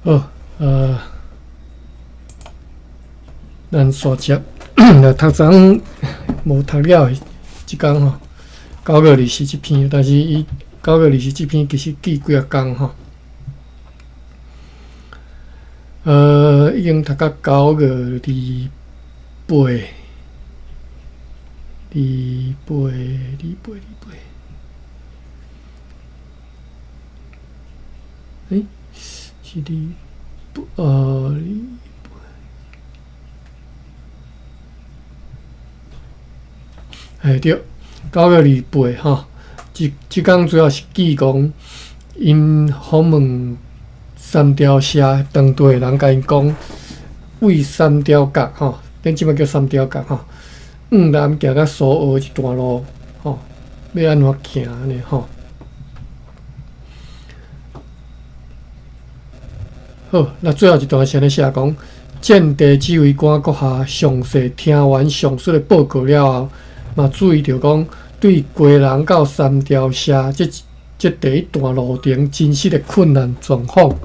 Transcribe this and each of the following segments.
好，咱续接，读章无读了的即工吼，9月20即篇，但是伊9月20即篇其实记几啊工吼。已经读到9月28，是对，9月28吼，即工主要是记讲因访问三条社当地的人甲因讲，为三条角吼，咱即摆叫三条角吼，南行到苏澳一段路吼，要安怎行安尼吼？好，那最后一段是安尼写讲，见地指挥官阁下详细听完上述的报告了后，嘛注意到讲，对归人到三条社这第一段路程真实的困难状况，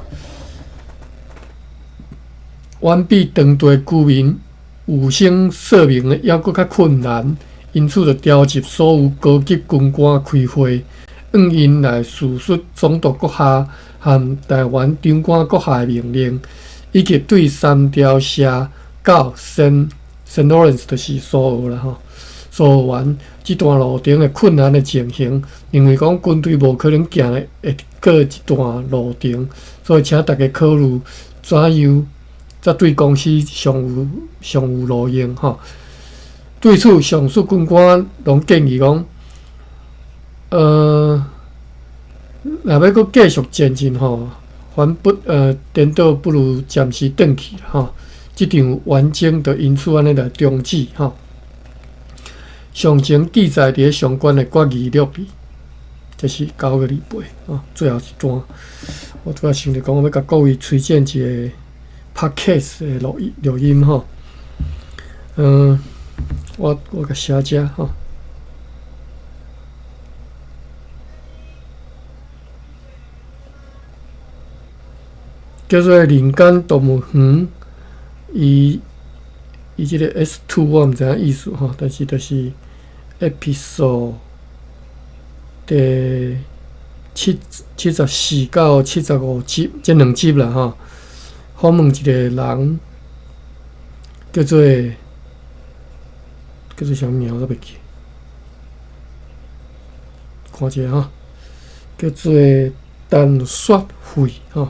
远比当地居民有声说明的还阁较困难，因此就调集所有高级军官开会，因来叙述总督阁下和台湾长官阁下的命令，以及对三条社到Saint Lawrence就是苏澳啦吼，苏澳湾这段路程的困难的情形，认为讲军队无可能行的会过一段路程，所以请大家考虑怎样才对公司上有路用吼。对此，上述军官拢建议讲，若要阁继续前进吼，颠倒不如暂时转去吼。即场完整就因此安尼来终止吼。详情记载伫相关的决议录里，这是9月28吼，最后一段。我拄仔想着讲，我要甲各位推荐一个 podcast 的录音吼。我甲写遮吼。叫做人间动物园，伊即个 S2 我毋知影意思吼，但是就是 episode 第74到75集，这2集啦吼。访问一个人，叫做啥名我袂记，看者吼，叫做陈雪慧吼。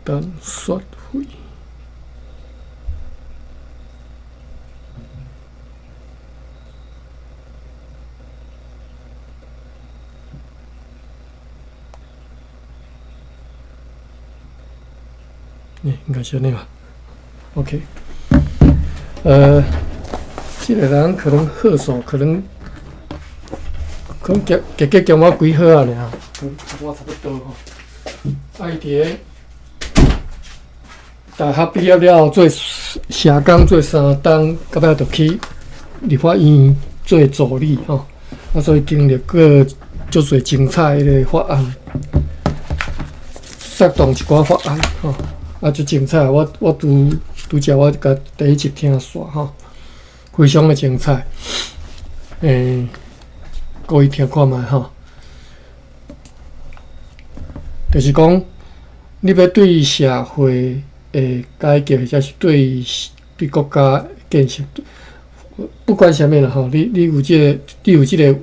陈雪慧，应该是安尼吧。OK， 这个人可能贺手，可能加我几号啊？尔，我差不多吼。伊伫大学毕业了后，做社工做3档，到尾就去立法院做助理吼。所以经历过足侪精彩的法案，策动一寡法案吼，足精彩。我拄则我甲第一集听煞吼，非常的精彩。各位听看觅吼，就是讲你要对社会改革，或者是对国家建设，不管啥物啦吼，你有即个vision，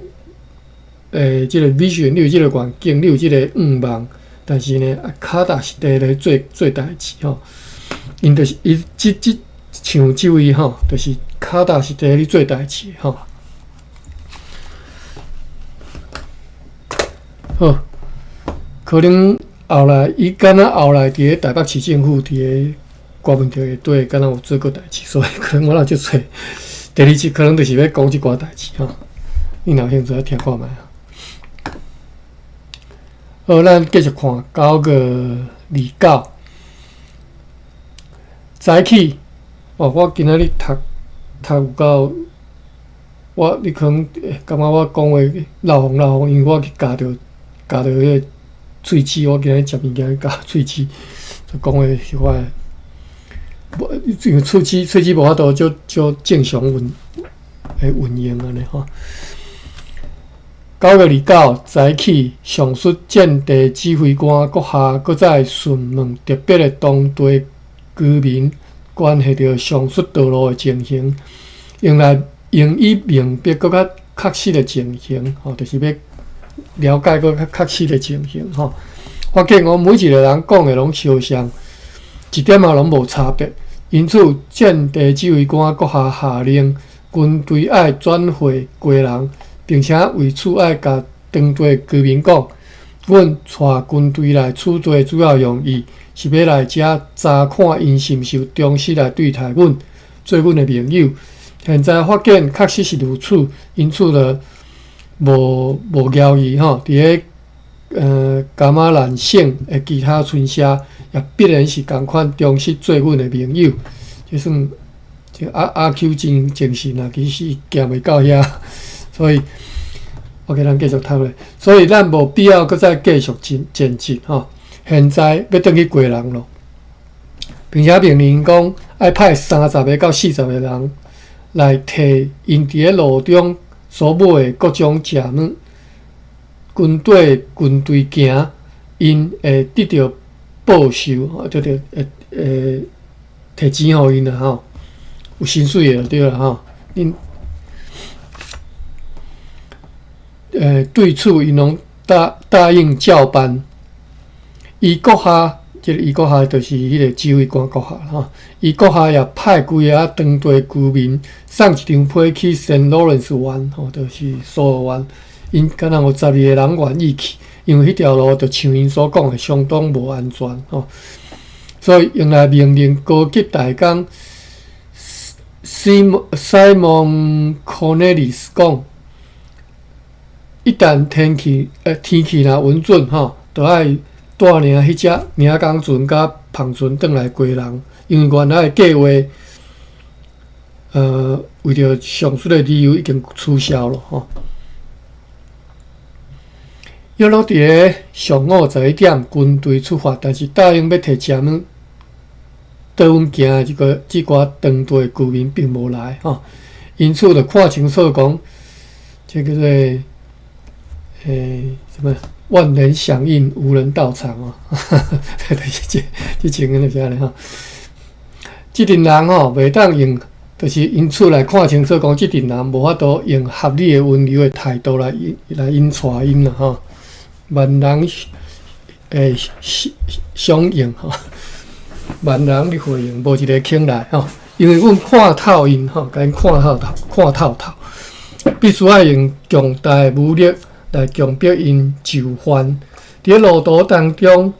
你有即个愿景，你有即个愿望，但是呢，脚踏实地咧做代志吼。因就是像即位吼，就是脚踏实地咧做代志吼。好，可能后来伊敢若后来伫台北市政府伫个国民调查队敢若有做过代志，所以可能我若足侪第2集可能就是要讲即寡代志吼。你若有兴趣听看觅啊。好，咱继续看9月29。早起我今仔日读有够，你可能感觉我讲话老红，因为我去夹着迄个喙齿，我今日食物件去夹喙齿，就讲话是我无，因为喙齿无法度就正常运用安尼吼。9月29早起，上述战地指挥官阁下阁再询问特别的当地居民关系到上述道路的情形，用以明白阁较确实的情形，就是要了解阁较确实的情形吼。发现每一个人讲的拢相像，一点仔拢无差别。因此，战地指挥官阁下下令军队爱转会归人。并且为此爱甲当地居民讲，阮带军队来此地主要用意是要来遮查看因是毋是有忠实来对待阮，做阮的盟友。现在发现确实是如此，因此呢，无怀疑吼，伫个甘马兰省的其他村社也必然是共款忠实做阮的盟友。就算阿 Q 真精神啊，其实行袂到遐。所以，OK， 咱继续读咧。所以咱无必要搁再继续前进吼。现在要转去归人咯，并且命令讲要派30个到40个人来摕因伫咧路中所买的各种食物，军队行，因会得到报酬，就着摕钱互因啦吼，有薪水就对啦吼，因。对此因拢答应照办。伊阁下，伊阁下就是迄个指挥官阁下吼。伊阁下也派规个当地居民送一张批去圣罗伦斯湾吼，就是苏澳湾。因敢若有12个人愿意去，因为迄条路就像因所讲的相当无安全吼。所以用来命令高级大工Simon Cornelis 讲。一旦天气若稳准吼，就爱带领迄只领工船甲篷船转来归人，因为原来的计划，为着上述的理由已经取消了吼。约落伫个上午11点，军队出发，但是答应要摕食物倒阮行的即寡当地居民并无来吼，因此就看清楚讲，这叫做。什么万人响应，无人到场哦。这情形就是安尼吼。即阵人吼，袂当用，就是因此来看清楚，讲即阵人无法度用合理的温柔的态度来引带因啦吼。万人响应吼，万人的回应，无一个肯来吼。因为阮看透因吼，甲因看透透，必须要用强大的武力。来强迫因就范，伫路途当中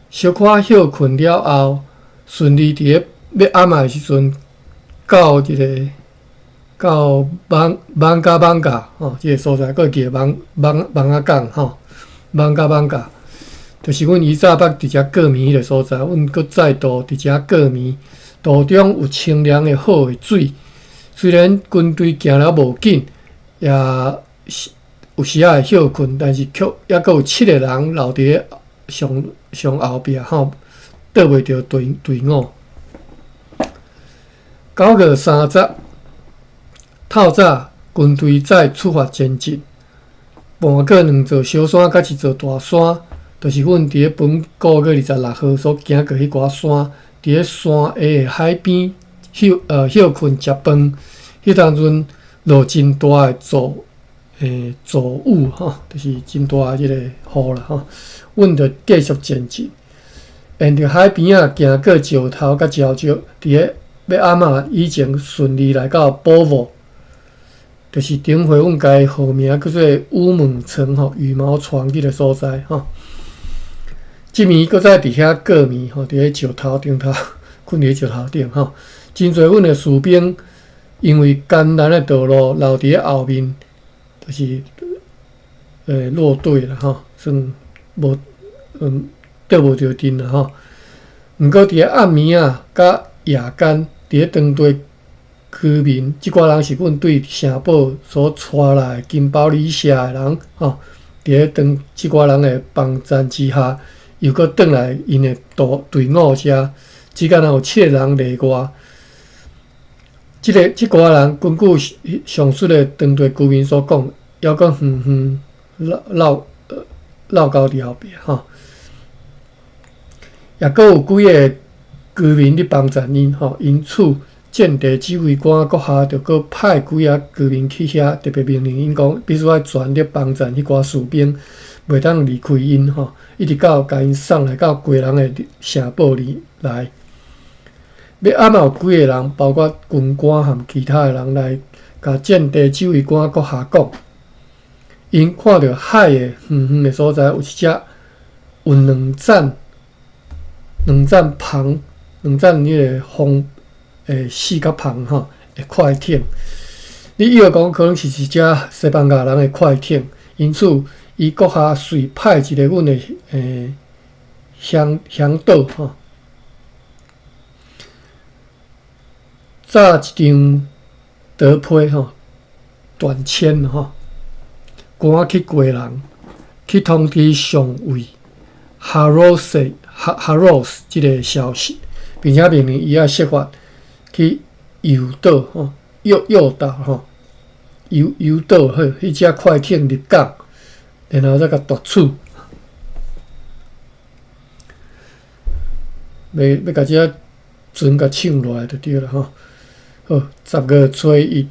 小可休困了后，顺利伫要暗的时阵到艋舺吼，即个所在个叫艋仔港吼，艋舺就是阮伊早捌伫遮过暝迄个所在，阮搁再度伫遮过暝，途中有清凉的好的水，虽然军队行了无紧，也有时会休困，但是却还阁有7个人留伫咧上后壁吼，倒袂着队伍。9月30，透早军队再出发前进，盘过2座小山甲1座大山，就是阮伫咧本9月26号所行过迄寡山，伫咧山下的海边休困食饭，迄当阵落真大的骤雨吼，就是真大的即个雨啦吼。阮着继续前进，沿着海边仔行过石头甲礁石，伫咧要暗仔以前顺利来到波沃，就是顶回阮家号名叫做乌蒙村吼，羽毛床迄个所在吼。即暝搁再伫遐过暝吼，伫咧石头顶头困伫咧石头顶吼，真侪阮的士兵因为艰难的道路留伫咧后面。就是落队了吼，算无倒无着阵啦吼。毋过伫咧暗暝啊，甲夜间，伫咧当地居民，即寡人是阮对城堡所带来金包里社的人吼。伫咧即寡人的帮衬之下，又搁转来因的队伍遮，只敢若有7个人例外。即寡人根据上述的当地居民所讲，还搁远绕到伫后壁吼。也搁有几个居民咧帮衬因吼，因此间谍指挥官阁下着搁派几啊居民去遐，特别命令因讲，必须要全力帮衬迄寡士兵，袂当离开因吼，一直到甲因送来到贵人的城堡里来。要暗有几个人，包括军官和其他的人来，甲间谍指挥官阁下讲，因看到海的远的所在有一只有两盏篷，两盏迄个风四角篷吼的快艇。你以为讲可能是一只西班牙人的快艇，因此伊阁下随派一个阮的向导吼。炸一张德批吼短签吼，赶去贵人去通知上尉哈罗斯即个消息，并且命令伊要设法去诱导吼诱导吼诱导迄只快艇入港，然后再甲夺取，要甲只船甲抢落来就对了吼。好，10月初1，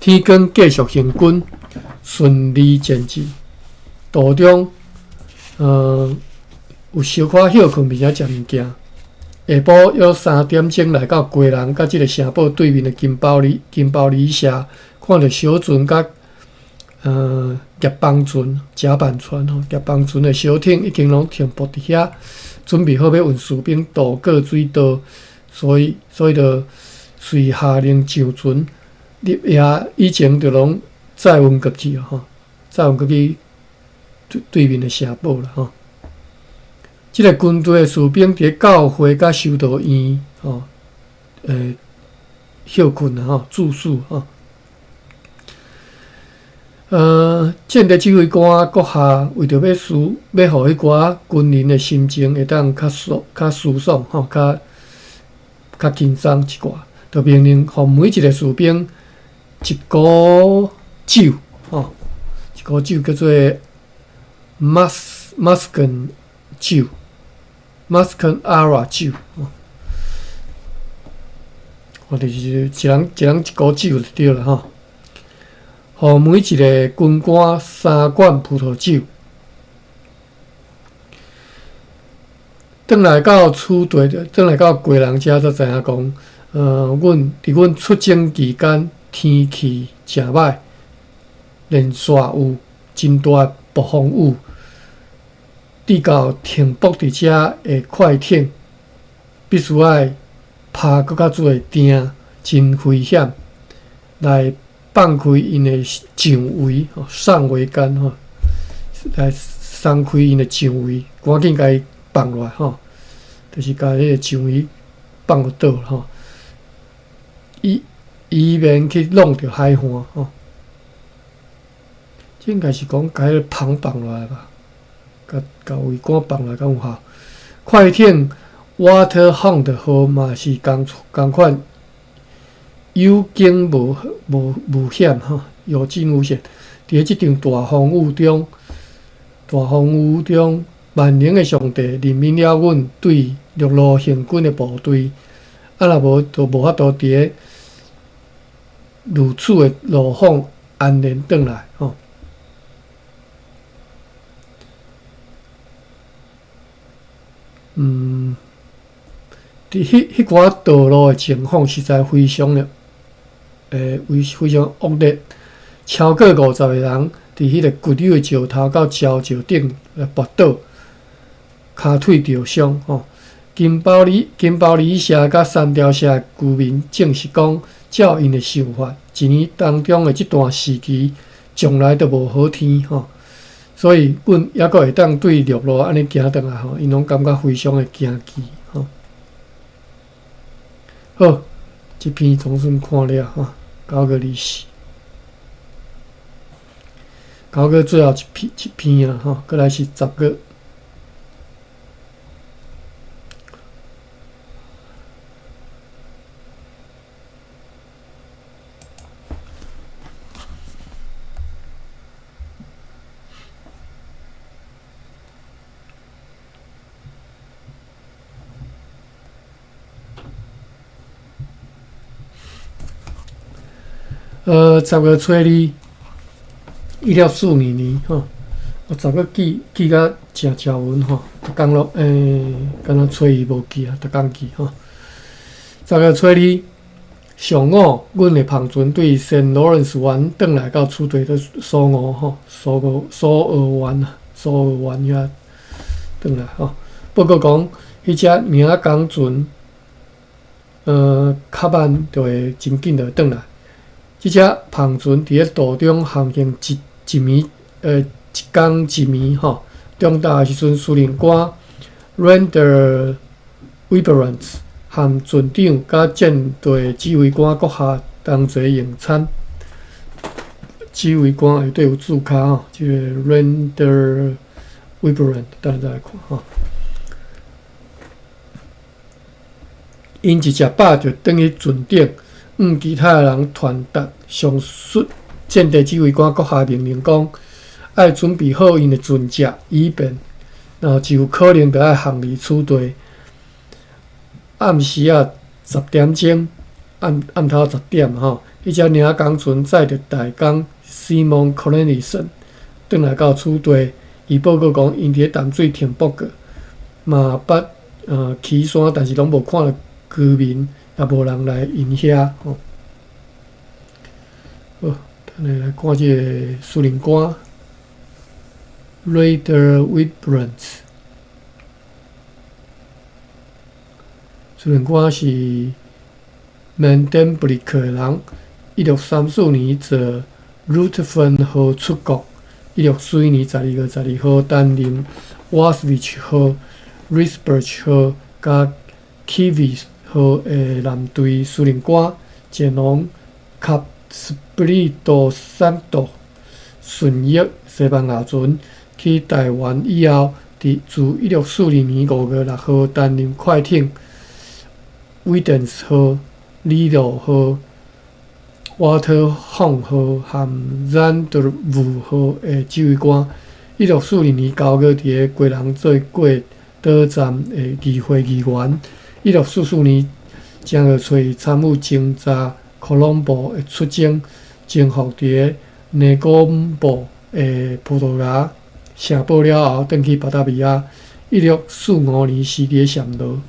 天光继续行军，顺利前进。途中，有小可休困，并且食物件。下晡约3点钟来到贵人甲即个城堡对面的金包里社，看到小船甲叶帮船、甲板船吼，叶帮船的小艇已经拢停泊伫遐，准备好要运士兵渡过水道，所以就随下令上船，入夜以前就拢载运过去吼，载运过去对面的城堡啦吼。即个军队的士兵伫教会甲修道院吼，休困啦吼，住宿吼。间谍指挥官阁下为着要互迄寡军人的心情会当较舒爽吼，较轻松一寡。就命令互每一个士兵一股酒吼，一股酒叫做 Muscan 酒 ，Muscan Ara 酒吼。我就是一人一股酒就对了吼。互每一个军官3罐葡萄酒。转来到贵人遮，才知影讲。阮出征期间天气诚歹，连续有真大暴风雨，直到停泊伫遮的快艇，必须要爬搁较做定，真危险，来放开因的上桅吼，上桅杆吼，来松开因的上桅，赶紧甲伊放落来吼，就是甲迄个上桅放落倒吼。以免去弄着海岸吼，这应该是讲甲迄个篷放落来吧，甲桅杆放落来敢有效。快艇 Waterhound 号嘛是共款，有惊无险吼，有惊无险。伫即场大风雨中，万能的上帝任命了阮对陆路行军的部队，若无就无法度伫咧如此的路况安然转来吼。伫迄寡道路的情况实在非常的，非常恶劣，超过50个人伫迄个骨溜的石头到礁顶跋倒，骹腿受伤吼。金包里社甲三条社的居民证实讲，照因的想法，一年当中的即段时期，从来都无好天吼，所以阮抑阁会当对陆路安尼行转来吼，因拢感觉非常的惊奇吼。好，这篇总算看了吼，9个24，搞个最后一篇啊吼，过来是10个。10月初2，1642年吼，我10个记甲真文吼，逐工咯，敢若初2无记啊，逐工记吼。10月初2，上午，阮的旁船对圣罗伦斯湾转来到出队的苏俄吼，苏俄湾遐转来吼。报告讲，迄只名港船，较慢就会真紧就转来。即只旁船伫咧途中航行一暝吼，中昼的时阵，司令官 Randall Wibrandt 和船长甲舰队指挥官阁下同齐用餐。指挥官内底有注脚吼，即个 Randall Wibrandt， 等下再来看吼。因一食饱就转去船顶。其他人传达上述舰队指挥官阁下命令讲，爱准备好因的船只，以便然后就可能着爱航离出队。暗时10点钟，暗头10点吼，迄只领港船载着大港 Simon Cornelissen 转来到出队，伊报告讲因伫咧淡水停泊过，嘛捌起山，但是拢无看到居民。也无人来因遐吼。好，等下来看这个司令官 Randall Wibrandt。司令官是曼登布里克的人，1634年坐 Rutherford 号出国，1641年12月12号担任 Waswich 号、Risbech 号甲 Kivis号的舰队司令官，前往卡斯普里多山岛顺翼西班牙船去台湾以后，自1642年5月6号担任快艇 Widens 号、李路号、Waterhound 号和 Rendezvous 号的指挥官。1642年9月，伫个贵人做过岛站的议会议员。1644年正月初参与征查科隆布的出征，征服伫个内哥布的葡萄牙城堡了后，转去巴达米亚。1645年死伫暹罗。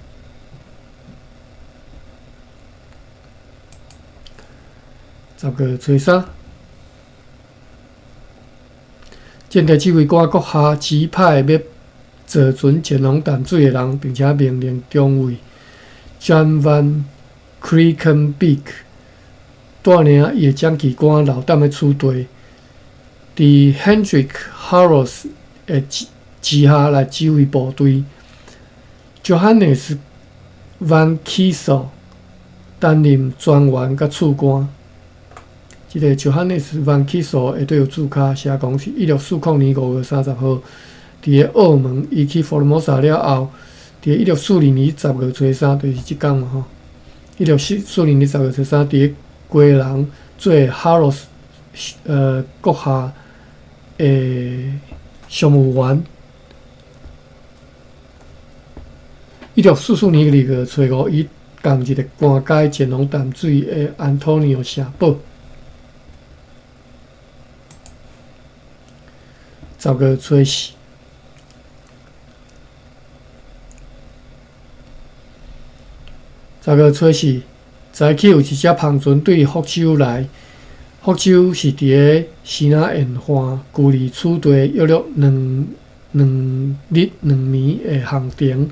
10月初3，舰队指挥官阁下指派要坐船前往淡水的人，并且命令中尉 John Van Kriekenbeek 带领伊的将旗官留踮咧出队，伫 Hendrik Harros 的之下来指挥部队。Johannes Van Kessel 担任专员甲次官。即个 Johannes Van Kessel 下底有注脚，写讲是1640年5月30号，伫个澳门移去福尔摩沙了后，伫个1642年10月初3，就是即天嘛吼。1642年10月初3，伫个归人做 Harros 阁下的商务员。1644年2月初5，伊共一个官阶前往淡水的安托尼奥城堡。10月初4，早起有一只篷船对福州来。福州是伫个西南沿岸，距离出队约2日2暝的航程。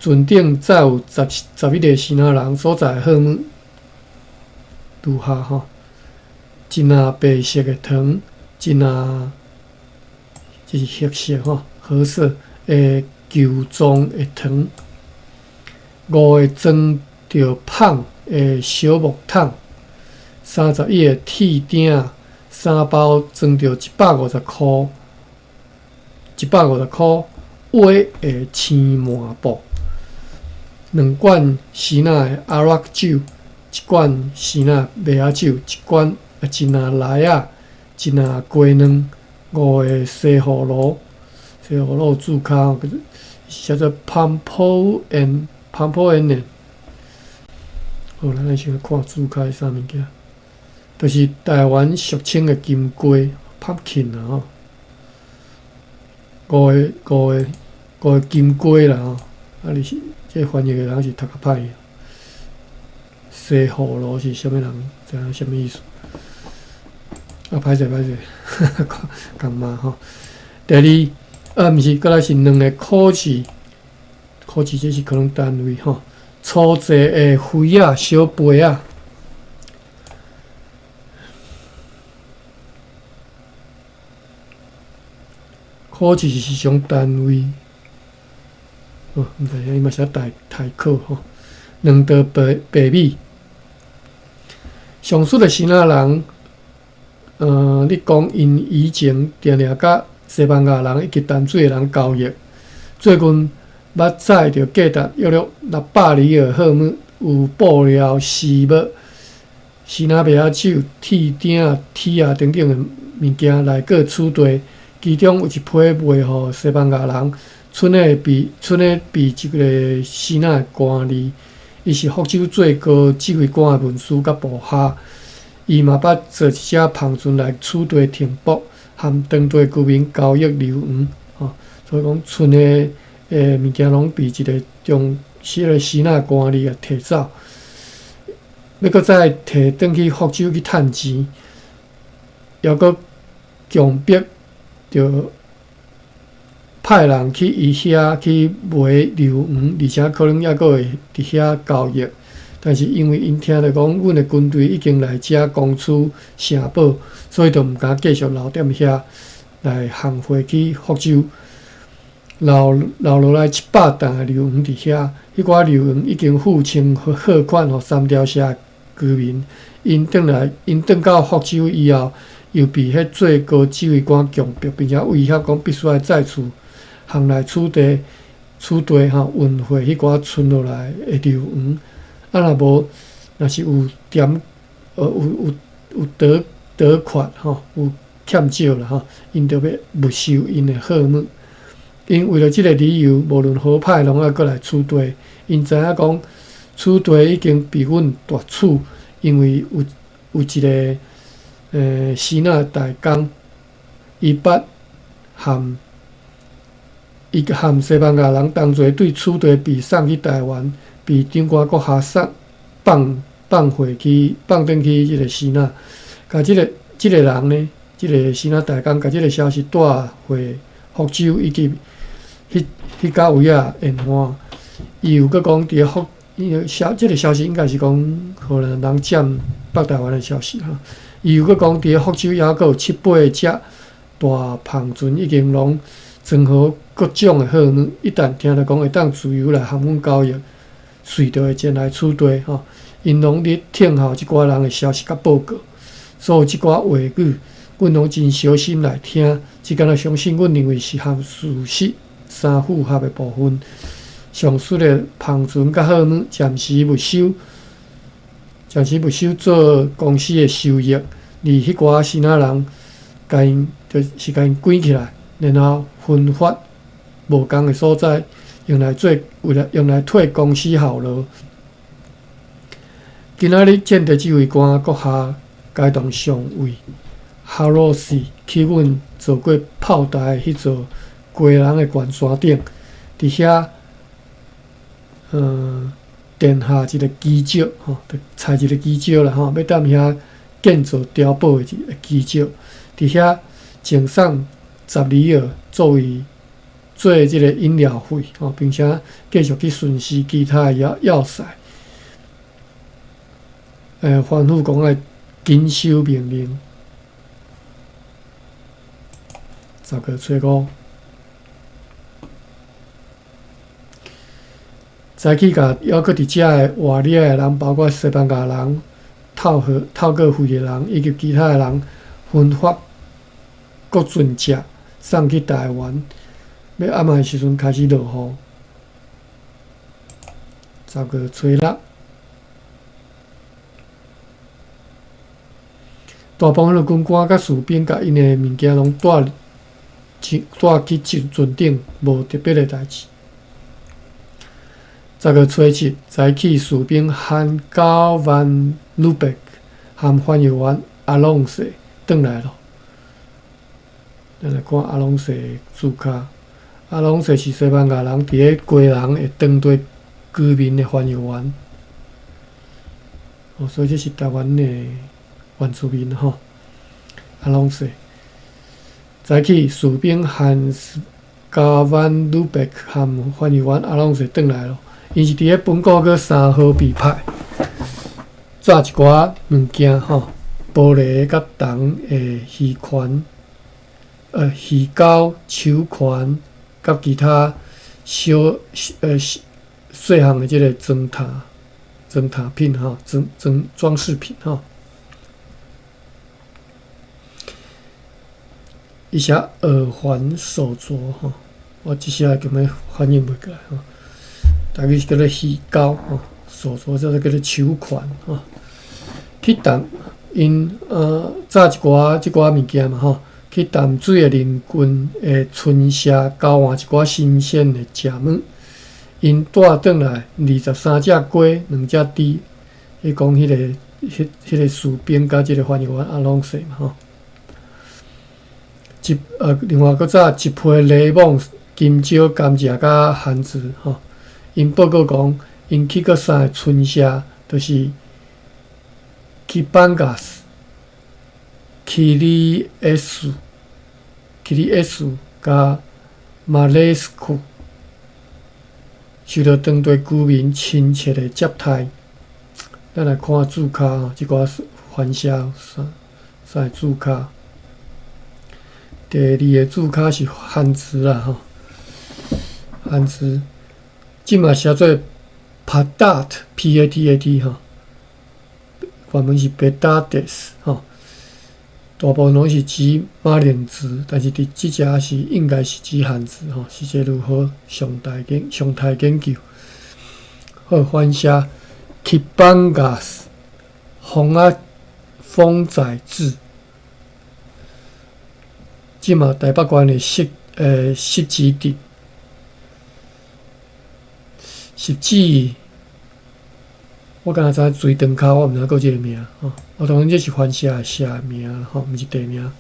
船顶载有11个西南人，所在的项目如下吼：一篮白色的糖，一篮这是褐色吼，褐色诶球状诶糖。5个装着芳诶小木桶，31个铁鼎，3包装着150块，150块weight诶青麻布，2罐希纳诶阿拉酒，1罐希纳麦芽酒，1罐一拿梨仔，1拿鸡卵，5个西葫芦，西葫芦注卡叫做 Pumpkin。好，咱来先看注解啥物件，就是台湾俗称的金龟 pumpkin 啦吼，五个金龟啦吼，啊你是这翻译的人是读较歹。西葫芦是啥物人？知影啥物意思？啊，歹势，共嘛吼。第二，毋是，过来是2个考试这是可能单位吼。粗细的灰仔、小杯仔，考试是种单位。毋知影伊嘛是代课吼。2道白米，上述的先仔人，你讲因以前定甲西班牙人以及淡水的人交易，最近。捌载着价值约600里尔赫姆，有布料、丝襪、希纳麦芽酒、铁鼎、铁啊等等的物件来个储兑，其中有一批卖互西班牙人，剩的比一个希纳的官吏，伊是福州最高指挥官的文书甲部下，伊嘛捌做一只篷船来储兑停泊，和当地居民交易流黄，吼，所以讲剩的。物件拢被一个中个希纳官吏摕走，要搁再摕转去福州去趁钱，抑搁强迫着派人去伊遐去卖硫黄，而且可能抑搁会伫遐交易。但是因为因听着讲，阮的军队已经来遮攻取城堡，所以就毋敢继续留踮遐来航回去福州。留落来700担的硫黄伫遐，迄寡硫黄已经付清货款互三条社居民。因转到福州以后，又被迄最高指挥官强迫，并且威胁讲必须要再次行来取缔运回迄寡存落来的硫黄。啊，若是有点有得款吼，有欠少啦吼，因就要没收因的货物。因为了即个理由，无论何派拢要过来处兑。因知影讲处兑已经被阮夺取，因为有一个希纳大工，伊捌含西班牙人同齐对处兑被送去台湾，被长官阁下放回去放转去即个希纳，甲即个人呢，即个希纳大工甲即个消息带回福州以及。迄家位啊，延安，伊有阁讲伫福，即个消息应该是讲荷兰人占北台湾的消息哈。伊有阁讲伫福州还阁有7、8只大篷船，已经拢装好各种的货物，一旦听到讲会当自由来航运交易，随着会前来处兑吼。因拢伫听候即寡人的消息甲报告，所有即寡话语，阮拢真小心来听，只敢若相信阮认为是含事实。3符合的部分，上述的篷船甲货物暂时没收做公司的收益，而迄寡希纳人甲因关起来，然后分发无共的所在，用来退公司效劳。今仔日建地指挥官阁下该当上尉哈罗斯去阮做过炮台的迄座。贵人的悬山顶，伫遐，奠下一个基石吼，踩一个基石啦吼，要踮遐建造碉堡的一个基石，伫遐种送10里尔作为做即个饮料费吼，并且继续去巡视其他的要塞。吩咐讲爱紧收命令。10月初5。早起甲犹阁伫遮诶活掠诶人，包括西班牙人、透过费诶人以及其他诶人，分发各船只送去台湾。要暗诶时阵开始落雨。10月初6，大部分诶军官甲士兵甲因诶物件拢带去船顶，无特别诶代志。10月初7，早起士兵汉高万鲁贝克和翻译员阿隆索转来咯。咱来看阿隆索注脚。阿隆索是西班牙人，伫咧归人会当地居民的翻译员。所以这是台湾的原住民吼。阿隆索，早起士兵汉高万鲁贝克和翻译员阿隆索转来咯。因是伫咧本国个3号被派，载一寡物件吼，玻璃甲铜诶鱼环、鱼钩、手环，甲其他小细项诶即个装塔品吼，装饰品吼。一下耳环、手镯吼，我即下根本翻译袂过来吼。大概是叫做鱼钩吼，手镯叫做手环吼。去淡因炸即寡物件嘛吼，去淡水诶邻近诶村社交换一寡新鲜诶食物。因带转来23只鸡、2只猪。伊讲迄个士兵甲即个翻译员阿隆索嘛吼。另外搁再一批柠檬、金蕉、甘蔗甲番薯吼。因报告讲，因去过3个村社，就是基班加斯、基里埃斯、甲马雷斯库，受到当地居民亲切的接待。咱来看注脚，即寡番社3个注脚。第2个注脚是汉字啦吼，汉字。即嘛写做 patat 吼，原文是 patates 吼，大部分拢是指马铃薯，但是伫即只是应该是指汉字吼，是一个如何上台研究。好，翻写 Kibangas 风仔字，即嘛台北县的湿基地。是指，我敢若知水塘口，我毋知还有即个名吼。当然这是翻写的名吼，毋是地名。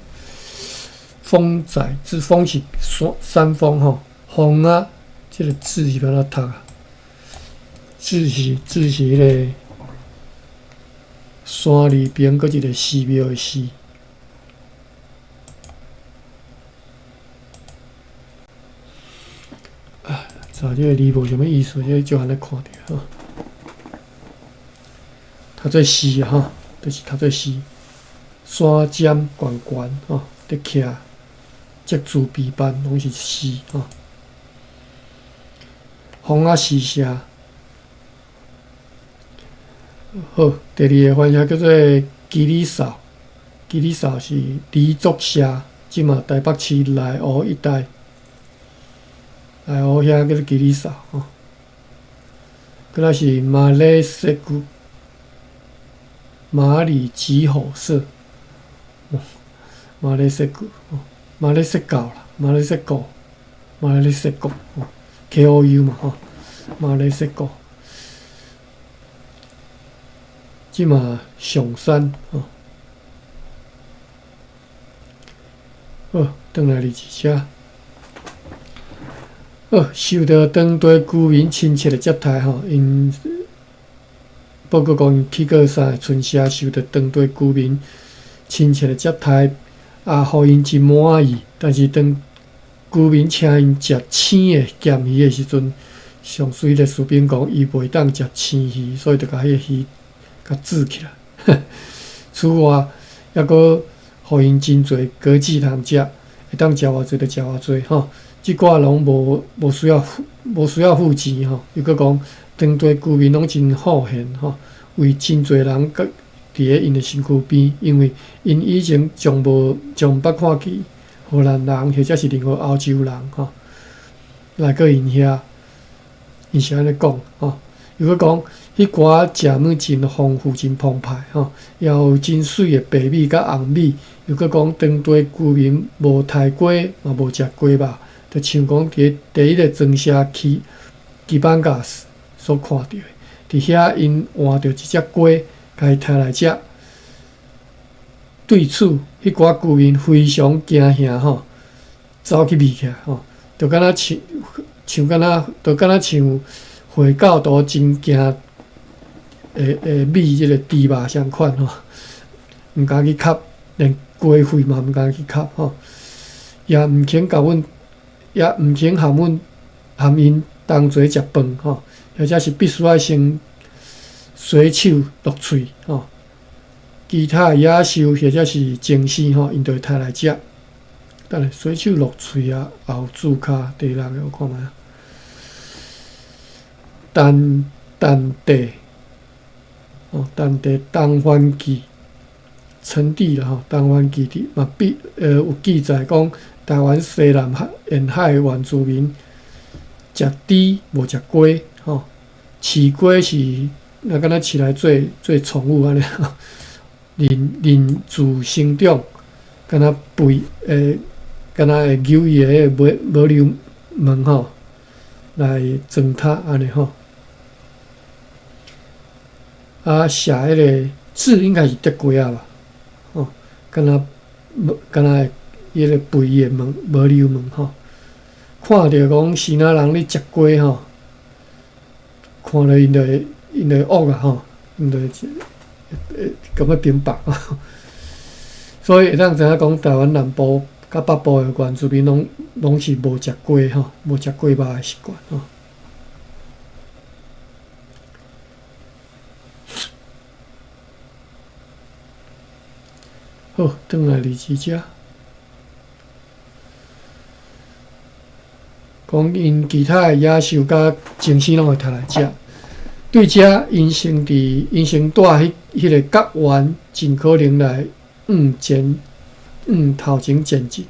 风仔字，风是山峰吼，风啊，即个字是安怎读啊？字是迄个山里边搁一个寺庙的寺。这个字无啥物意思，这个就安尼看着吼。读做诗吼，就是读做诗。山尖悬悬吼，伫徛，竹字边斑拢是诗吼。风啊四射。好，第2个翻译叫做基里扫，基里扫是黎族社，即嘛台北市内湖一带。湖遐叫做基里扫吼，搁来是马来西古、马里吉吼社，马来西古、马来西狗啦，马来西狗吼 ，KOU 嘛吼，马来西狗，即嘛上山吼，好，转来日写。受到当地居民亲切的接待吼，因报告讲，因去过3个村社，受到当地居民亲切的接待，互因真满意。但是当居民请因食青的咸鱼的时阵，上水的士兵讲，伊袂当食青鱼，所以就甲迄个鱼甲煮起来。此外，抑阁互因真侪果子通食，会当食偌济就食偌济吼。即寡拢无需要付钱吼。又搁讲当地居民拢真好献吼，为真侪人伫咧因的身躯边，因为因以前从无看见荷兰人或者是任何欧洲人吼来过因遐，因是安尼讲吼。又搁讲迄寡食物真丰富、真澎湃吼，也有真水的白米甲红米。又搁讲当地居民无刣鸡，嘛无食鸡肉，就像讲伫第一个装卸区基班加斯所看到的，伫遐因换着一只鸡，甲伊摕来食。对此，迄寡居民非常惊吓吼，走去咪起来吼，就敢若像回教徒真惊米即个猪肉相款吼，毋敢去吸，连鸡血嘛毋敢去吸吼，也毋肯含因同齐食饭吼，或者是必须要先随手落喙吼。其他的野兽或者是精细吼，因就会摕来食。等下随手落喙啊，后注骹第六个我看觅啊。丹地哦，丹地东番记称帝啦吼，东番记地嘛有记载讲，台湾西南沿海原住民食猪无食鸡吼，饲鸡是那敢若饲来做宠物安尼吼。人自生长，敢若肥敢若会扭伊个无流门吼，来装它安尼吼。啊，写迄个字应该是德国啊吧，吼，敢若迄个肥个门无流门吼，看着讲是哪人咧食鸡吼，看着因就恶啊吼，因就感觉明白啊，所以会当知影讲台湾南部甲北部的原住民拢是无食鸡吼，无食鸡肉的习惯吼。好，转来日志遮，讲因其他的野兽甲精细拢会摕来食。对遮，因先住迄个角湾，尽可能来头前前进，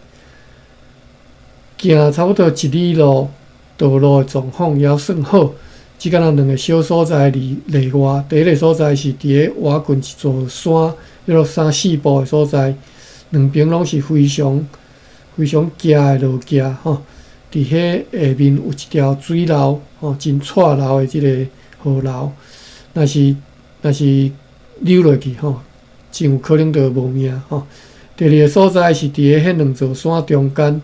行差不多1里路，道路的状况也算好。即敢若两个小所在例外，第一个所在是伫咧瓦近一座山，迄落3-4步的所在，两边拢是非常惊的路径吼。伫迄下面有一条水流吼，真掣流的即个河流，若是流落去吼，真有可能就无命吼。第二个所在是伫咧迄两座山中间，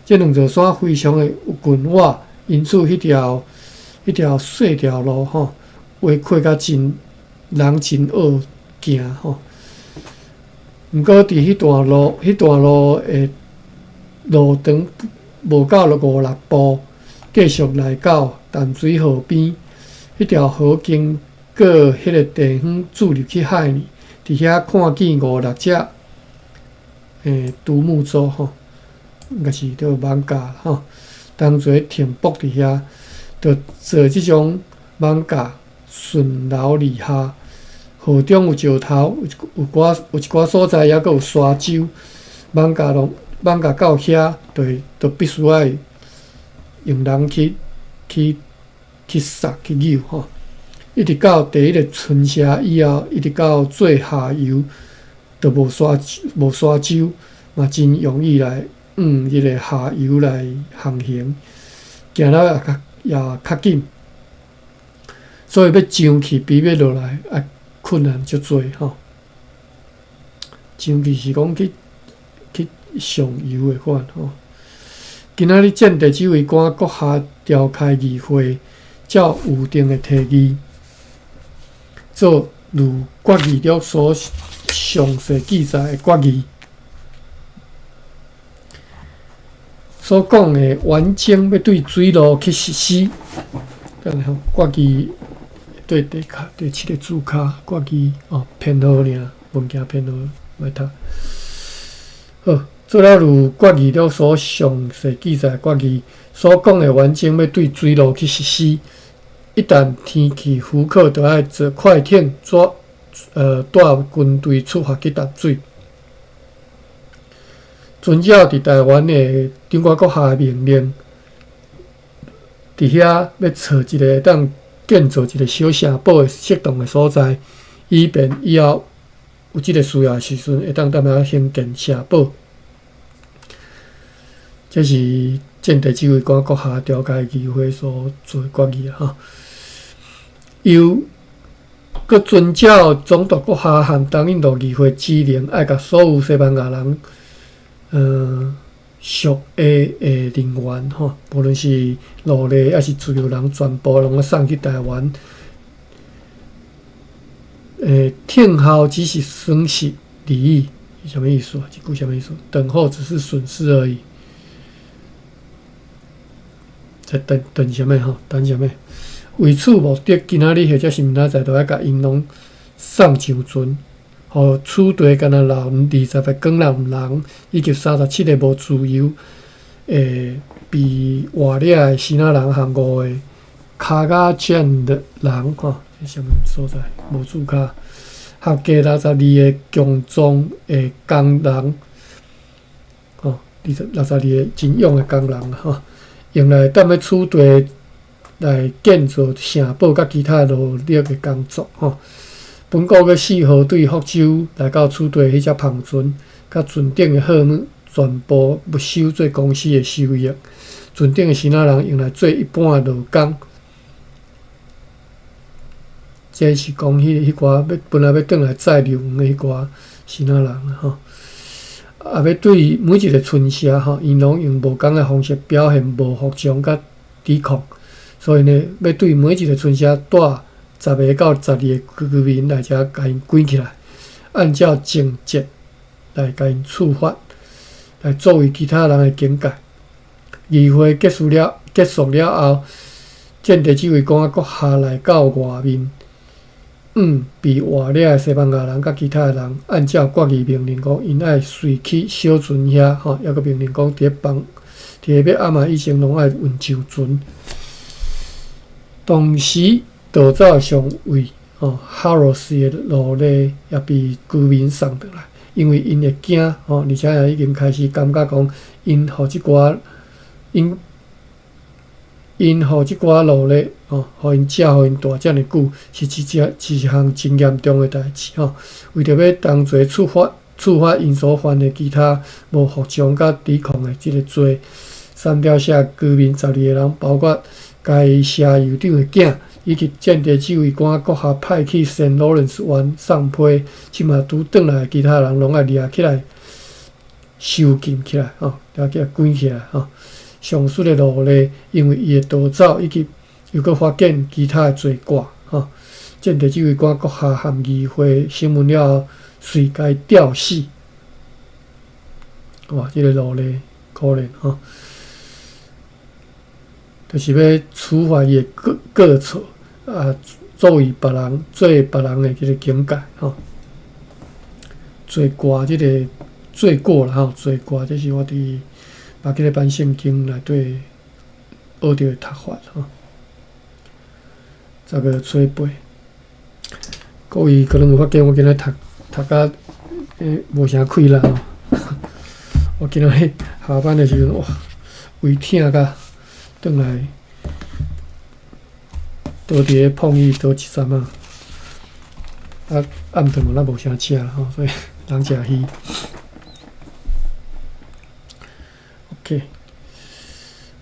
即两座山非常的有峻窪，因此迄条细条路吼，划开甲人真恶行吼。毋过伫迄段路的路长无到5-6步，继续来到淡水河边。迄条河经过迄个地方注入去海里，伫遐看见5-6只独木舟吼，应该是叫艋舺吼，同齐停泊伫遐，就坐即种艋舺顺流而下。河中有石头，有一寡所在还佫有沙洲。艋舺到遐，就必须要用人去杀去扭吼，一直到第一个春夏以后，一直到最下游，都无沙洲，嘛真容易来迄个下游来航行，行了也较紧，所以要上去比要落来啊困难足多吼。上去是讲去上游的款吼。今仔日占地指挥官阁下召开议会。照预定的提议，做如决议录所详细记载的决议所讲的完整要对水路去实施。等下决议对第7个注脚决议偏好尔，文件偏好，歹读。好，做了如决议了所详细记载，决议所讲的完整要对水路去实施。一旦天气符合，就要坐快艇带军队出发去淡水。遵照伫台湾的中国国下的命令，伫遐要找一个会当建造一个小城堡的适当的所在，以便以后有即个需要的时阵，会当踮遐兴建城堡。这是建地指挥官国下调解议会所做的决议啊。又佮遵照总督国下和东印度议会指令，爱甲所有西班牙人，属的人员吼，无论是奴隶还是自由人，全部拢要送去台湾。听候只是损失利益，是什么意思啊？这句什么意思？等候只是损失而已。在等什么吼？等什么？为此目的，今仔日或者是明仔载，都要甲因拢送上船，互处地敢若留20个港人以及37个无自由被活掠的希腊人和5个卡加建的人吼，是啥物所在？无注卡，合计62个强壮的工人，吼，62个真勇的工人吼，用来踮咧处地来建造城堡甲其他劳力的工作吼。本国月4号对福州来到处地迄只篷船，甲船顶的货物全部没收做公司的收益。船顶的希腊人用来做一般的劳工。这是讲迄寡本来要转来载流的迄寡希腊人吼。要对每一个村社吼，因拢用无共的方式表现无服从甲抵抗。所以呢，要对每一个村社带10个到12个居民来遮，甲因关起来，按照情节来甲因处罚，来作为其他人的警戒。议会结束了后，建地指挥官阁下来到外面，被活掠的西班牙人甲其他人按照决议命令讲，因爱随去小船遐吼，抑阁命令讲，伫要暗暝以前拢爱运上船。当时逃走上位哈罗斯的奴隶也被居民送倒来，因为因会惊而且也已经开始感觉讲，因互即寡奴隶互因食互因大遮尔久，是一项真严重的代志为着要同齐处罚因所犯的其他无服从甲抵抗的即个罪，3条社居民12个人，包括该社酋长的囝，以及建地指挥官阁下派去圣罗伦斯湾送批，即嘛拄转来其他人拢爱掠起来收禁起来掠起来关起来上述的奴隶因为伊的逃走，以及又阁发现其他的罪过建地指挥官阁下和议会审问了后，随该吊死。哇，这个奴隶可怜就是要处罚伊的过错作为别人的迄个警戒罪过即个罪过啦罪过，这是我伫把迄个版圣经内底学到的读法这个吹背，各位可能有发现我今仔读甲无啥气力我今仔下班的时阵哇，胃疼甲。转来，倒伫咧碰伊倒13暗顿嘛，咱无啥食啦所以人食鱼。OK，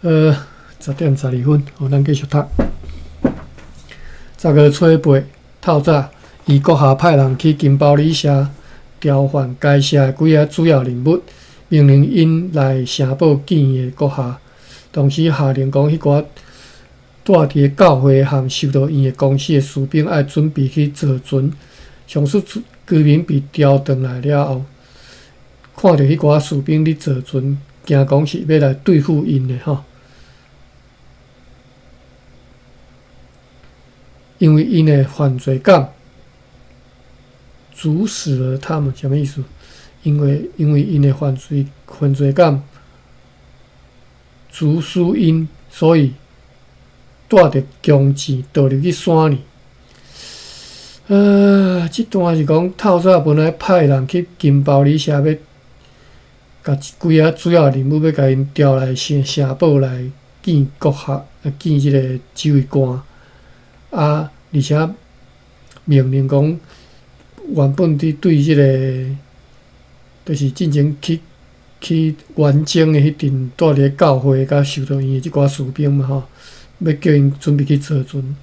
10点12分，咱继续读。10月初8，透早，伊阁下派人去金包里社调换该社的几个主要人物，命令因来城堡见的阁下。同时下令讲，迄寡住伫教会和受到因的公司的士兵，爱准备去坐船。上述居民被调转来了后，看到迄寡士兵伫坐船，惊讲是要来对付因的因为因的犯罪感，阻使了他们，什么意思？因为因的犯罪感自私因，所以带着弓箭倒入去山里。这段是讲透早本来派人去金包里社要甲规啊主要人物要甲因调来城堡来见国学，见即个指挥官，而且命令讲原本对即个就是进前去援征的迄阵住伫咧教会，甲受到因的即寡士兵嘛吼，要叫因准备去坐船。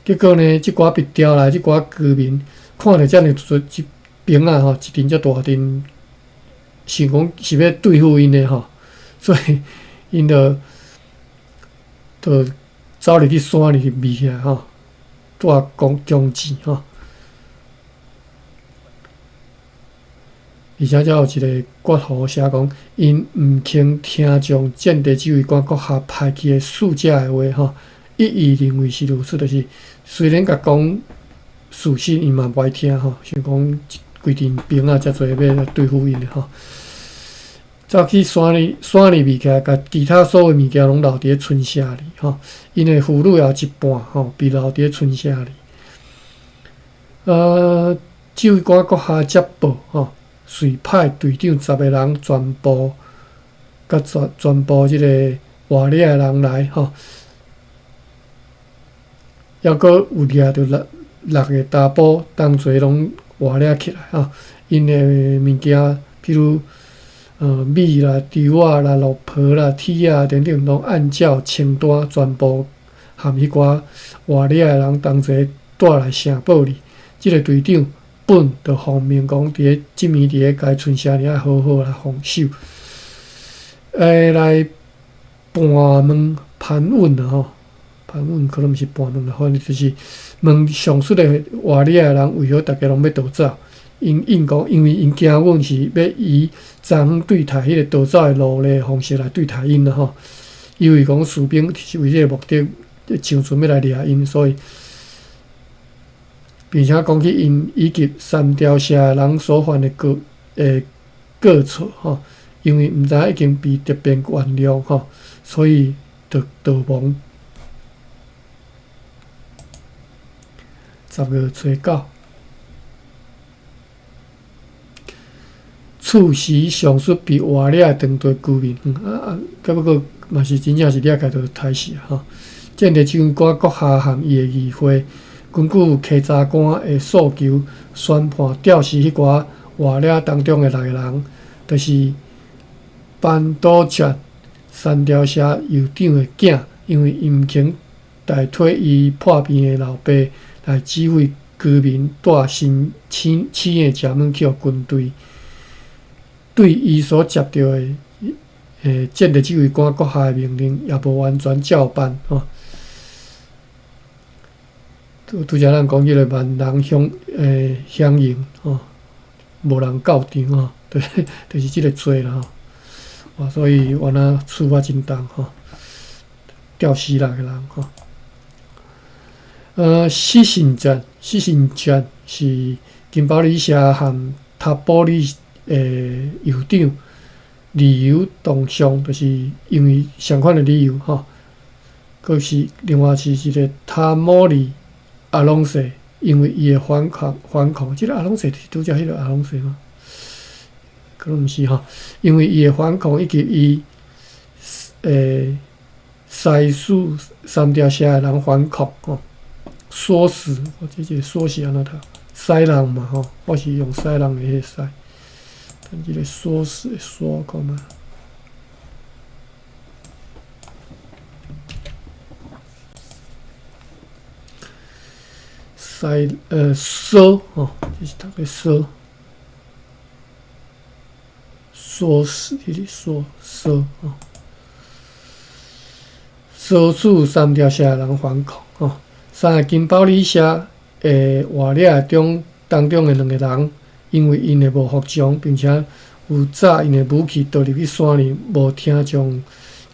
结果呢，即寡被调来即寡居民看着遮尔一兵啊吼，一阵遮大阵，想讲是要对付因的吼，所以因就走入去山里去避起来吼，带弓箭吼。而且才有一个决号写讲，因毋肯听从间谍指挥官阁下派去的使者的话吼，意认为是如此，就是虽然甲讲事实，因嘛不爱听吼，想讲规阵兵啊，遮侪要来对付因的吼。走去山里避起来，甲其他所有物件拢留伫咧村舍里吼。因的俘虏也有一半吼，被留伫咧村舍里。指挥官阁下接报吼。随派队长10个人全部即个活掠的人来吼，还佫有掠着6个查甫，同齐拢活掠起来吼。因的物件，譬如米啦、猪仔啦、鹿皮啦、铁啊等等，拢按照清单全部含迄寡活掠的人同齐带来城堡里。即个队长本就奉命讲，即暝伫咧该村舍里爱好好来防守，来盘问啊吼，盘问可能毋是盘问啦，反正就是问上述的活掠的人为何大家拢要逃走？因讲，因为因惊阮是要以昨昏对台迄个逃走的路的方式来对台因啦吼，因为讲士兵是为即个目的上船要来掠因，所以。并且讲起因以及三条社的人所犯的过错吼，因为毋知影已经被特别原谅吼，所以就逃亡。10月初9，处时上述被活掠的当地居民，结果嘛是真正是掠开着刣死吼。间谍指挥官阁下含伊的议会。根据稽查官的诉求，宣判吊死迄寡活掠当中的6个人，就是班多杰3条社酋长的囝，因为伊毋肯代替伊破病的老爸来指挥居民带新青的食物去互军队，对伊所接到的间谍指挥官阁下的命令也无完全照办吼。拄则咱讲迄个万人响应吼，无人到场吼，就是即个罪啦吼。所以原来处罚真重吼，吊死6个人吼。死刑战是金宝里社和塔布里酋长理由同上，就是因为相款的理由吼。佫是另外是一个塔莫里。阿隆索，因为伊的反抗，即个阿隆索是拄则迄个阿隆索吗？可能毋是吼，因为伊的反抗以及伊西属3条社的人反抗吼，唆使，即个唆是安怎读？西人嘛吼，我是用西人的迄个西，但即个唆使的唆看嘛。唆吼，就是读个唆使，迄个唆吼，唆使3条社的人反抗吼。3个金宝里社的活掠当中的2个人，因为因的无服从，并且有早因的武器倒入去山里，无听从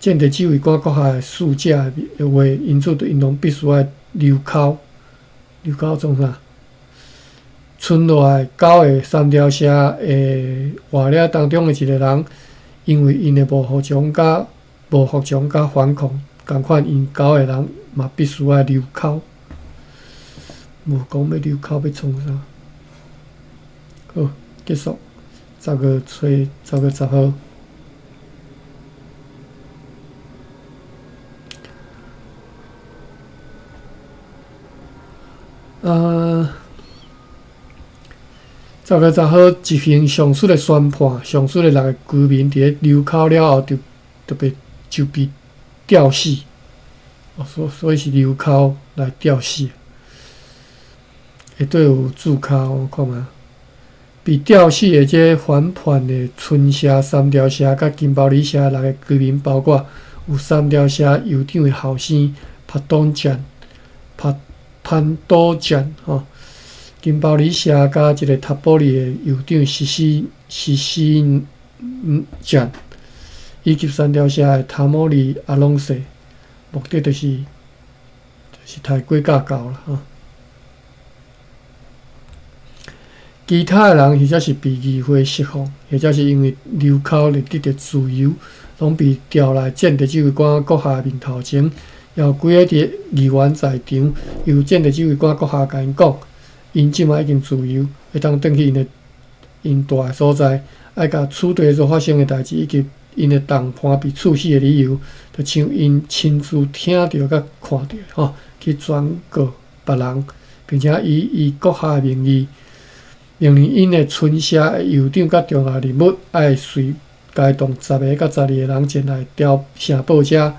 间谍指挥官阁下的使者的话，因此因拢必须要留口。留口创啥？剩落来9个三条蛇的活了当中的一个人，因为因的无服从甲反抗，共款因9个人嘛必须要流口。无讲要流口要创啥？好，结束。10月10号。10月10号，一篇上述的宣判，上述的6个居民伫咧流口了后就被吊死，所以是流口来吊死。下底有注脚，我看下。被吊死的这反叛的春蛇、三条蛇甲金包里蛇6个居民，包括有三条蛇酋长的后生潘多赞吼，金包里蛇甲一个塔布里的酋长西西赞，以及三条蛇的塔莫里阿隆塞，目的就是抬过架高啦吼。其他的人或者是被议会释放，或者是因为流口而得到自由，拢被调来建德指挥官阁下面头前，有几个伫议员在场，由建德指挥官阁下甲因讲，因即马已经自由，会当转去因住的所在，爱甲处地所发生的代志，以及因的同伴被处死的理由，就像因亲自听到甲看到吼，去转告别人，并且以阁下的名义。命令因的村社的酋长甲重要人物，爱随该栋10个甲12个人前来城堡遮，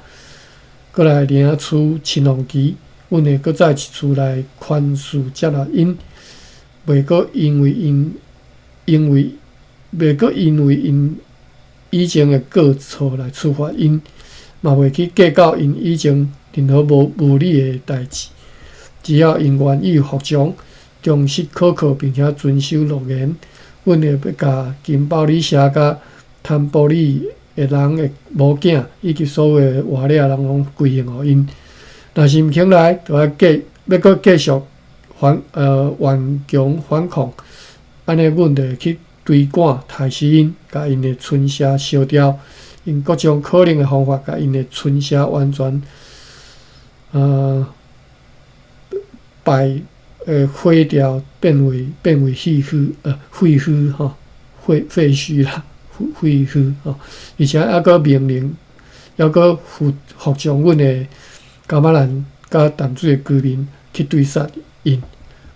过来领取青龙旗。阮会搁再一次来宽恕接纳因，袂搁因为因以前的过错来处罚因，嘛袂去计较因以前任何无理的代志。只要因愿意服从。忠实可靠，并且遵守诺言。阮会要甲金包里社甲坦布里的人的某囝，以及所有的活了人拢归还互因。若是毋肯来，就要搁继续顽强反抗。安尼，阮就会去追赶杀死因，甲因的村社烧掉，用各种可能的方法，甲因的村社完全毁掉，变为废墟吼，废墟啦，废墟吼，而且还搁命令，还搁服从阮的加马兰甲淡水的居民去追杀因，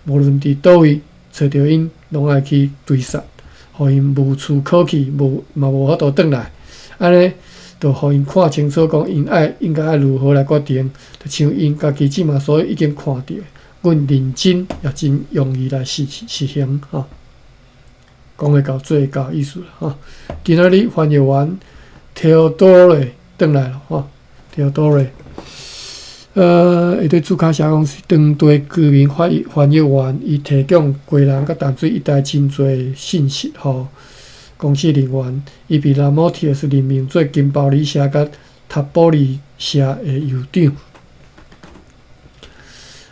无论伫倒位找着因，拢爱去追杀，互因无处可去，无法度转来，安尼就互因看清楚，讲因应该爱如何来决定，就像因家己即马所已经看到。阮认真也真用意来实行吼，讲会到最到意思啦吼。今仔日翻译完 Theodore 转来了吼 ，Theodore，下底注脚写讲是当地居民翻译完，伊提供贵人甲淡水一带真侪信息吼，公司人员，伊被拉莫提斯任命做金包里社甲塔布里社的酋长。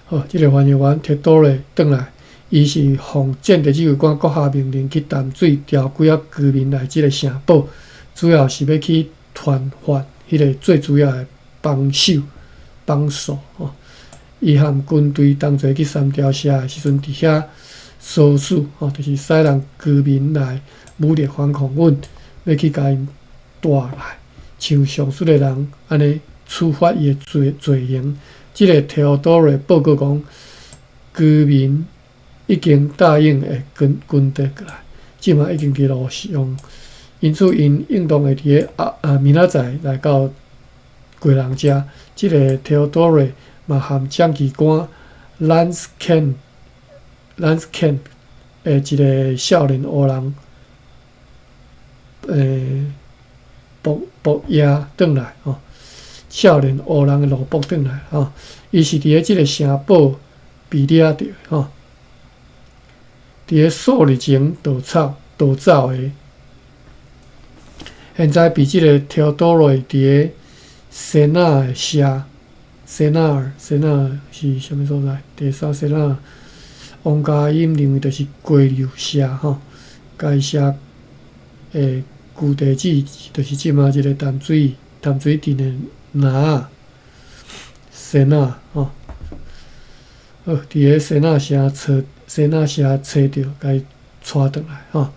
好，即个翻译员摕倒咧转来，伊是奉建德指挥官阁下命令去淡水调几啊居民来即个城堡，主要是要去传发迄个最主要的帮手吼。伊含军队同齐去三条社的时阵，伫遐搜索吼，就是使人居民来武力反抗阮，要去甲因带来，像上述的人安尼处罚伊的罪行。即个 Theodore 报告讲，居民已经答应会跟得过来，即马已经伫路上，因此因应当会伫咧明仔载来到贵人遮。即个 Theodore 嘛含将旗官 Lance Kent 一个少年黑人，博野转来吼。少年黑人的罗卜转来吼，伊是伫咧即个城堡被掠着吼，伫咧数日前逃走的，现在被即个挑倒落伫咧西纳的社，西纳是啥物所在？第三西纳王家英认为就是过流社吼，该社诶旧地址就是即马即个淡水镇诶拿仙仔吼，伫个仙仔城找着，甲伊带转来吼，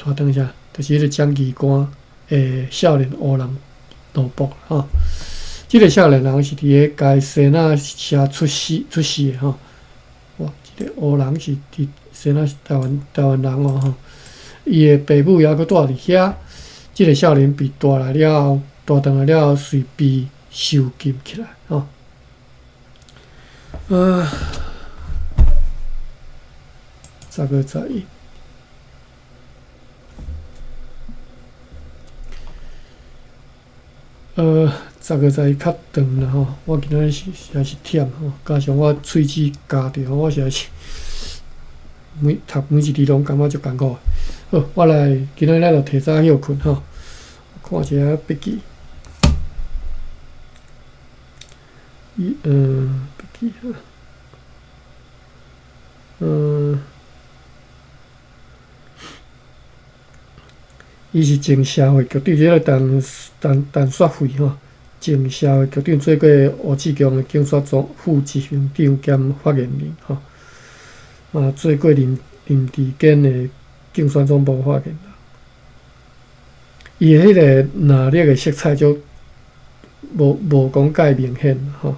带转下，就是迄个蒋义官诶少年乌人落魄吼。即个少年人是伫个该仙仔城出世诶吼，哇！即个乌人是伫仙仔台湾人哦吼，伊诶爸母抑佫住伫遐。即个少年被带来了后，带转来了后，随被收禁起来吼。10月11。10月11较长啦吼，我今仔日实在是忝吼，加上我喙齿咬着，我实在是读每一字拢感觉足艰苦。好，我来今仔日就提早休困吼，看一下笔记。笔记伊是前社会局长，即个陈雪慧吼，前社会局长做过吴志强的竞选总副执行长兼发言人吼，做过林志坚的竞选总部发言人。伊迄个拿力的色彩就无讲介明显吼，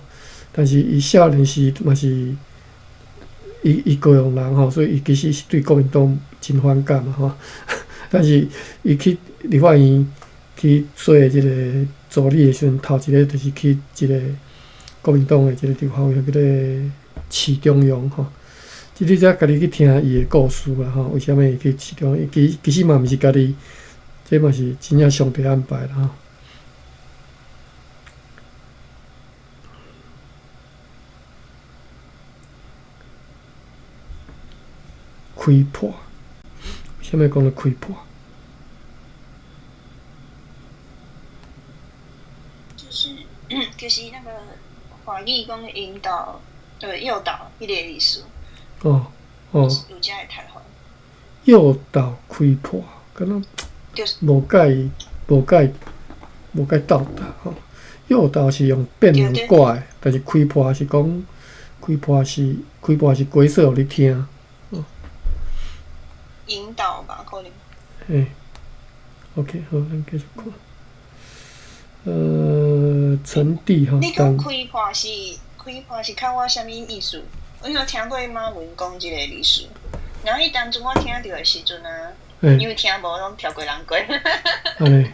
但是伊少年时嘛是伊高雄人吼，所以伊其实是对国民党真反感嘛吼。但是伊去立法院去做即个助理的时阵，头一个就是去即个国民党的即个立法委员，迄个市中央吼。即你则家己去听伊的故事啦吼，为虾米会去市中央？其实嘛毋是家己，这嘛是真正上帝安排啦吼。开破。下面讲的开破，就是那个华义讲引导诱导迄个意思。有遮会太好。诱导开破，敢若无介斗搭吼。诱导是用变两挂的，但是开破是讲开破是解说互你听。引导吧，可能。OK， 好，咱继续看。陈帝哈。你讲开破是较我啥物意思？我有听过马文讲即个历史，然后迄当初我听到的时阵啊，因为听无拢跳过人过。安尼。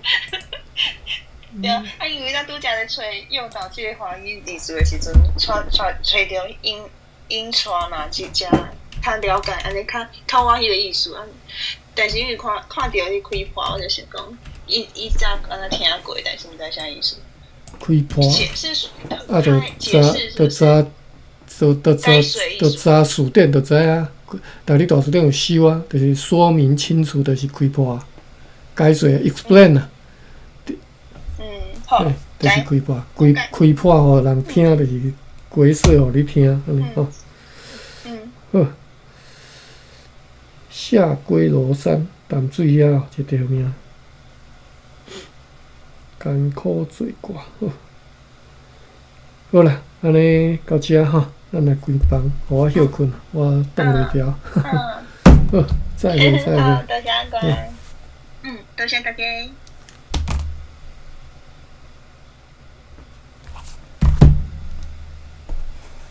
对啊，因为咱拄则咧找诱导即个华语历史的时阵，找着引传嘛，即只。较了解，安尼较我迄个意思啊。但是因为看到迄开破，我就是讲，伊早安尼听过，但是毋知啥意思。开破。解释就查书典就知啊。大理大书典有修啊，就是说明清楚，就是开破啊。解说 explain 啊。好。就是开破，开破互人听，就是解说互你听，安尼吼。好。下龟罗山淡水遐一条命，艰苦做挂。好啦，安尼到遮吼，咱来关房，互我休困，我冻袂牢。好，再会。好，多谢安关。多谢大家。